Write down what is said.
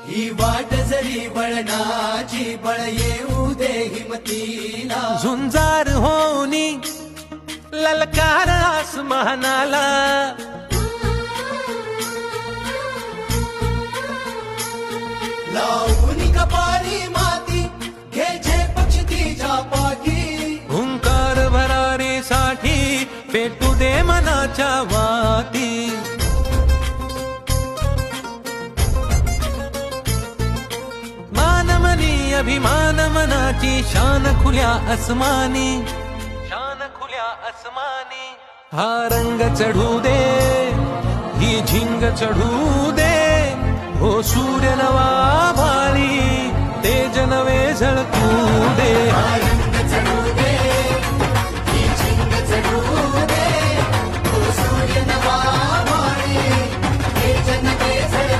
ही वाट जरी वळणाची बळ येऊ दे हिमतीला झुंजार होनी ललकार आसमानाला लावून कपारी माती घ्यायचे पक्ष तिच्या पाठी हुंकार भरारीसाठी पेटू दे मनाच्या वाती मानमनी अभिमान मनाची शान खुल्या आसमानी शान खुल्या आसमानी हा रंग चढू दे ही झिंग चढू दे हो सूर्य नवा